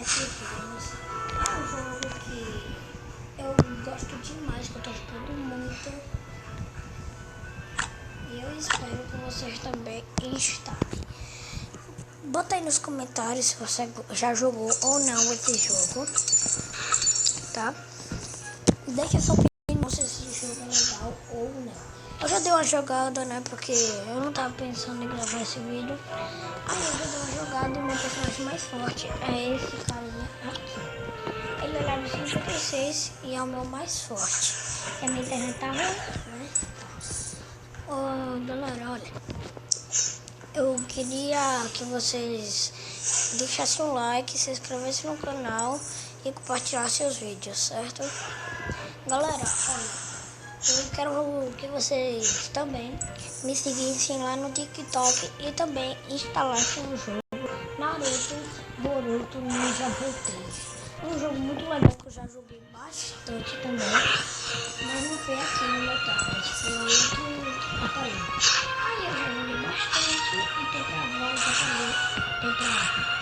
Sete Vidas. É um jogo que eu gosto demais, que eu tô jogando muito. E eu espero que vocês também instalem. Bota aí nos comentários se você já jogou ou não esse jogo, tá? Deixa sua opinião se esse jogo é legal ou não. Eu já dei uma jogada, né? Porque eu não tava pensando em gravar esse vídeo. Aí eu já dei uma jogada e meu personagem mais forte é esse carinha aqui. Ele é level 56 e é o meu mais forte. E a minha internet tá ruim, né? Ô, galera, olha. Eu queria que vocês deixassem um like, se inscrevessem no canal e compartilhassem os vídeos, certo? Galera, olha. Eu quero que vocês também me seguissem lá no TikTok e também instalassem o jogo Naruto Boruto Ninja Voltage. É um jogo muito legal que eu já joguei bastante também, mas não foi aqui no meu tablet, foi outro aparelho. Aí eu já joguei bastante e tem pra volta também, tem pra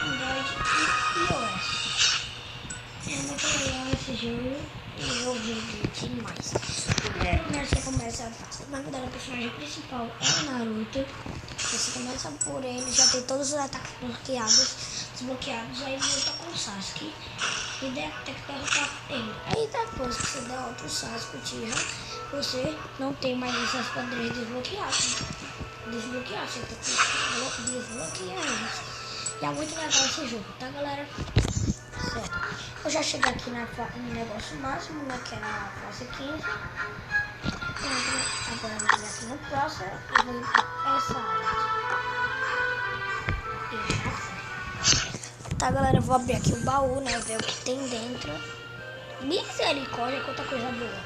Android e iOS. É muito legal esse jogo e eu joguei demais. Primeiro, né, você começa, na verdade, o personagem principal é o Naruto. Você começa por ele, já tem todos os ataques desbloqueados, aí luta com o Sasuke e tem que derrotar ele. Aí depois que você derrota o Sasuke, o Tira, você não tem mais esses poderes desbloqueados. Você tem que desbloquear eles. E é muito legal esse jogo, tá, galera? Certo. Eu já cheguei aqui no negócio máximo, né, que é na fase 15. Agora eu vou aqui no próximo e vou ir pra essa área. E já foi. Tá, galera, eu vou abrir aqui o baú, né, ver o que tem dentro. Misericórdia, quanta coisa boa.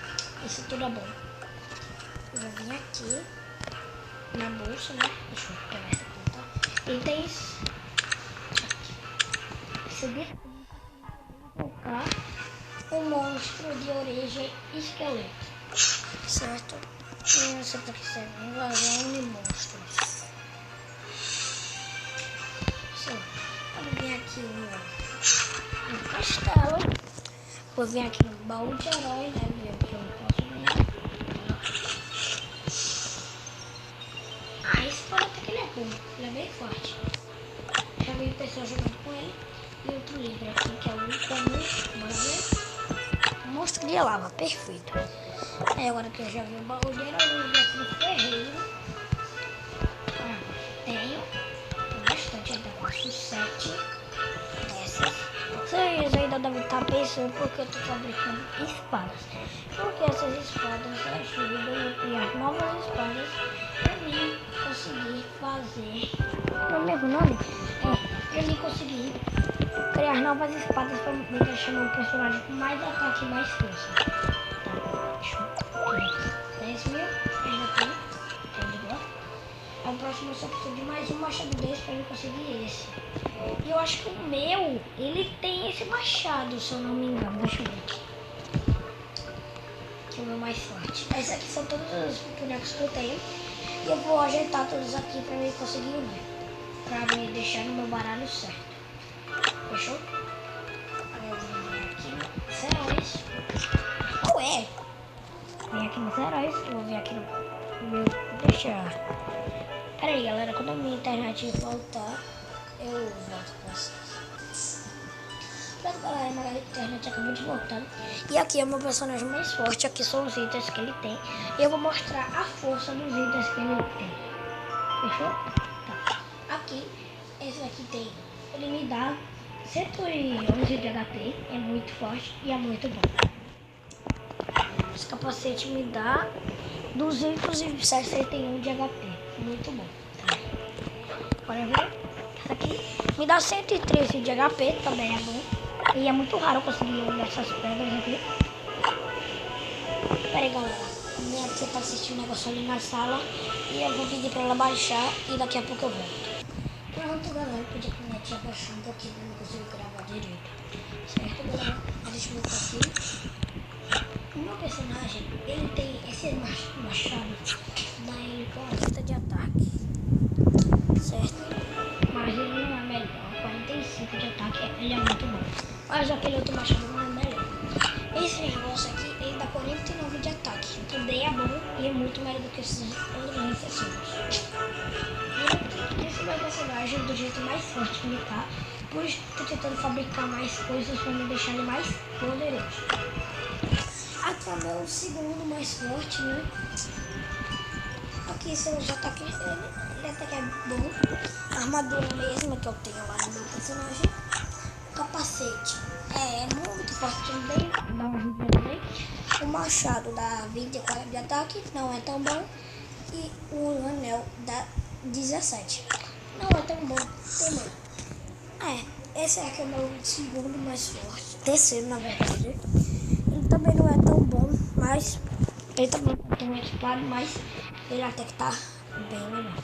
Isso tudo é bom. Eu já vim aqui na bolsa, né, deixa eu pegar essa conta. Itens. Subir. Colocar um monstro de origem esqueleto, certo? E você precisa de invasão de monstros. Vou vir aqui no castelo, vou vir aqui no baú de herói, né? Ver o que eu posso ganhar. Ah, esse pode até que ele é bom, ele é bem forte. Já vi pessoas jogando com ele. E outro livro aqui, que é o comum, bora ver. Monstro de lava, perfeito. Aí agora que eu já vi o baú de herói, eu vou aqui no ferreiro. Tenho bastante, ainda faço 7 dessas. Vocês ainda devem estar pensando porque eu estou fabricando espadas. Porque essas espadas ajudam a criar novas espadas para mim conseguir fazer. Não é o mesmo nome? Para mim conseguir criar novas espadas para me deixar meu personagem com mais ataque e mais força. Tá, deixa eu ver. 10 mil, ainda tem. Então de boa. Aí o próximo eu só preciso de mais um machado desse para eu conseguir esse. E eu acho que o meu, ele tem esse machado, se eu não me engano. Deixa eu ver aqui. Que é o meu mais forte. Esses aqui são todos os bonecos que eu tenho. E eu vou ajeitar todos aqui para eu conseguir unir. Para me deixar no meu baralho certo. Fechou? Aí eu vou vir aqui nos heróis. Ué! Vem aqui nos heróis. Eu vou vir aqui no meu. Deixa. Pera aí, galera. Quando a minha internet voltar, eu volto com vocês. Pronto, galera. Minha internet acabou de voltar. E aqui é o meu personagem mais forte. Aqui são os itens que ele tem. E eu vou mostrar a força dos itens que ele tem. Fechou? Tá. Aqui, esse aqui tem. Ele me dá 111 de HP, é muito forte e é muito bom. Esse capacete me dá 261 de HP, muito bom. Bora ver? Essa aqui me dá 113 de HP, também é bom. E é muito raro conseguir uma dessas pedras aqui. Pera aí, galera. A minha tia tá assistindo um negócio ali na sala e eu vou pedir pra ela baixar e daqui a pouco eu volto. Pronto, galera, eu pedi pra minha tia baixar um pouquinho pra não conseguir gravar direito. Certo, galera? Deixa eu botar aqui. O meu personagem, ele tem esse machado, dá ele 40 de ataque. Certo? Mas ele não é melhor. 45 de ataque, ele é muito bom. Mas aquele outro machado não é melhor. Esse negócio aqui, ele dá 49 de ataque. Também é bom e é muito melhor do que esses outros necessários. Esse meu personagem do jeito mais forte que ele tá. Por isso que eu tô tentando fabricar mais coisas para me deixar ele mais poderoso. Aqui é o meu segundo mais forte, né? Aqui são os ataques dele. Ele até que é bom. A armadura mesma que eu tenho lá no meu personagem. Capacete é muito forte também, dá uma ajuda também. O machado dá 24 de ataque, não é tão bom. E o anel dá 17. Não é tão bom também. Esse aqui é o meu segundo mais forte. Terceiro, na verdade. Ele também não é tão bom, mas ele também tem um equipado, mas ele até que tá bem melhor.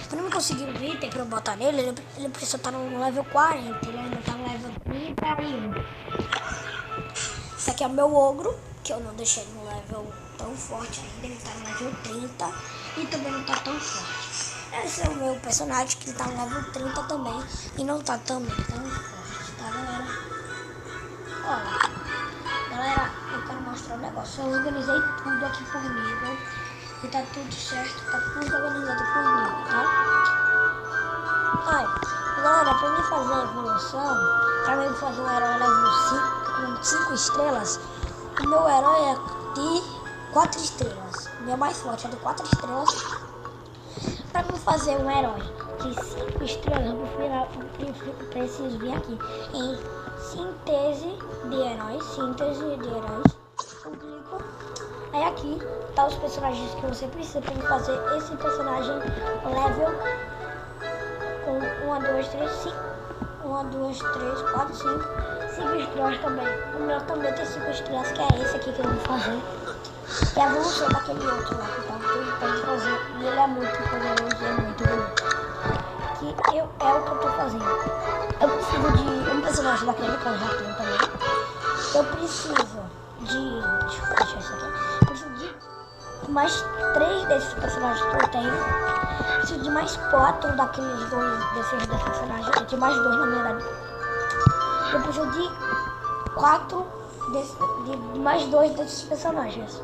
Quando eu não conseguir um item pra eu botar nele, ele precisa estar no level 40. Ele ainda tá no level 31. Esse aqui é o meu ogro, que eu não deixei no level tão forte ainda. Ele tá no level 30 e também não tá tão forte. Esse é o meu personagem, que ele tá no level 30 também e não tá também tão forte, tá, galera? Olha, galera, eu quero mostrar um negócio. Eu organizei tudo aqui por nível. E tá tudo certo, tá tudo organizado por nível, tá? Galera, pra mim fazer a evolução, pra mim fazer um herói level 5 com 5 estrelas, o meu herói é de 4 estrelas. O meu mais forte é de 4 estrelas. Pra mim fazer um herói de 5 estrelas, eu preciso vir aqui em síntese de heróis. Eu clico. Aí aqui tá os personagens que você precisa para fazer esse personagem level com 1, 2, 3, 5. 1, 2, 3, 4, 5. 5 estrelas também. O meu também tem 5 estrelas, que é esse aqui que eu vou fazer. Que é a evolução daquele outro lá que eu tava tentando fazer. E ele é muito poderoso e é muito bonito. Que é o que eu tô fazendo. Eu preciso de um personagem daquele que eu já tenho também. Eu preciso de... Deixa eu fechar isso aqui. Preciso de mais 3 desses personagens que eu tenho. Preciso de mais 4 daqueles desses personagens. De mais 2 na verdade. Eu preciso de 4 de mais 2 desses personagens.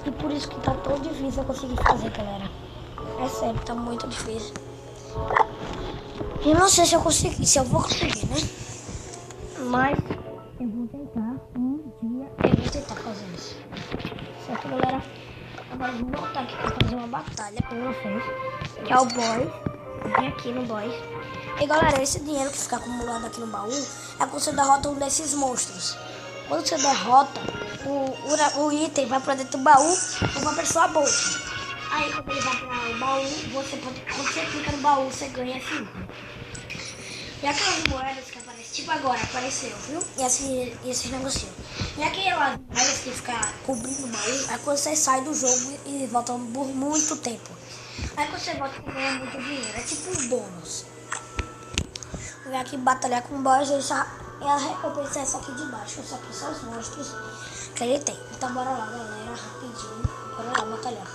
E por isso que tá tão difícil eu conseguir fazer, galera. É sério, tá muito difícil. Eu não sei se eu consegui, se eu vou conseguir, né? Mas eu vou tentar um dia. Eu vou tentar fazer isso. Certo, galera? Agora eu vou voltar aqui pra fazer uma batalha com vocês. Que é o boss. Vem aqui no boss. E galera, esse dinheiro que fica acumulado aqui no baú é quando você derrota um desses monstros. Quando você derrota, o item vai pra dentro do baú ou vai pra sua bolsa. Aí quando ele vai para o baú, quando você clica no baú, você ganha esse item. E aquelas moedas que aparecem, tipo agora, apareceu, viu? E esses negocinhos. E aquelas moedas que ficam cobrindo o baú, é quando você sai do jogo e volta por muito tempo. Aí quando você volta, você ganha muito dinheiro. É tipo um bônus. Vou vir aqui batalhar com o boss e a recompensa é essa aqui de baixo. Isso aqui são os monstros que ele tem. Então bora lá, galera, rapidinho. Bora lá batalhar.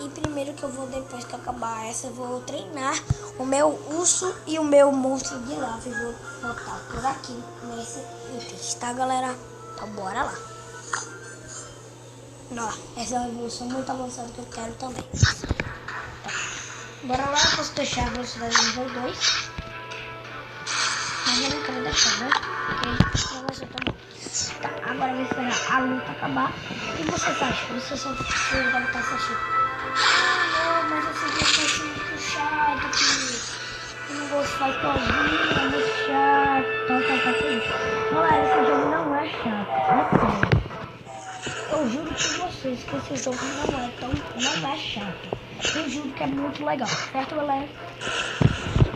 E primeiro que eu vou, depois que acabar essa, eu vou treinar o meu urso e o meu monstro de lava. E vou botar por aqui nesse item, tá, galera? Então bora lá. Ó, essa é uma evolução muito avançada que eu quero também. Tá. Bora lá, eu posso deixar a velocidade nível 2. Mas eu não quero deixar, né? Porque não vai ser tão bom. Tá, agora eu vou esperar a luta acabar. E vocês acham? Vocês devem estar assistindo. Ah, não, mas esse jogo vai ser muito chato, que eu não gosto de fazer sozinho, é muito chato. Tá. Galera, esse jogo não é chato, é sério. Eu juro por vocês que esse jogo não é chato. Eu juro que é muito legal, certo, galera?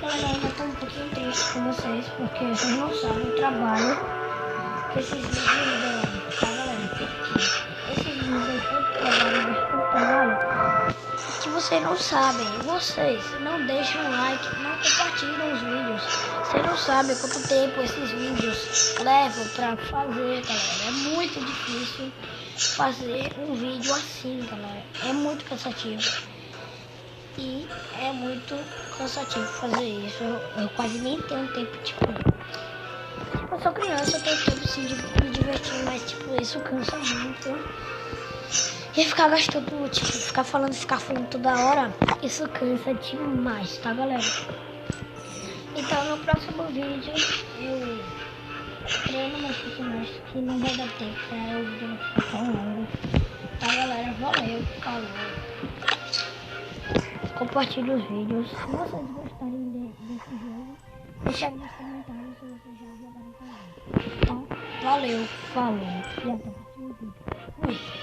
Galera, ainda tô um pouquinho triste com vocês, porque vocês não sabem o trabalho que esses vídeos dão, tá, galera? Esses vídeos dão tanto trabalho, que vocês não sabem. Vocês não deixam like, não compartilham os vídeos. Vocês não sabem quanto tempo esses vídeos levam pra fazer, galera. É muito difícil fazer um vídeo assim, galera. É muito cansativo. E é muito cansativo fazer isso. Eu quase nem tenho tempo, tipo sou criança, eu tenho tempo assim de me divertir, mas tipo, isso cansa muito. E ficar gastando, tipo, ficar falando toda hora, isso cansa demais, tá, galera? Então no próximo vídeo eu treino meus personagens que não vai dar tempo, tá? O vídeo vai ficar tão longo. Tá, galera? Valeu, falou. Compartilhe os vídeos. Se vocês gostarem desse jogo, deixe aí nos comentários se vocês já jogaram também. Então, valeu, falou e até o próximo vídeo. Fui.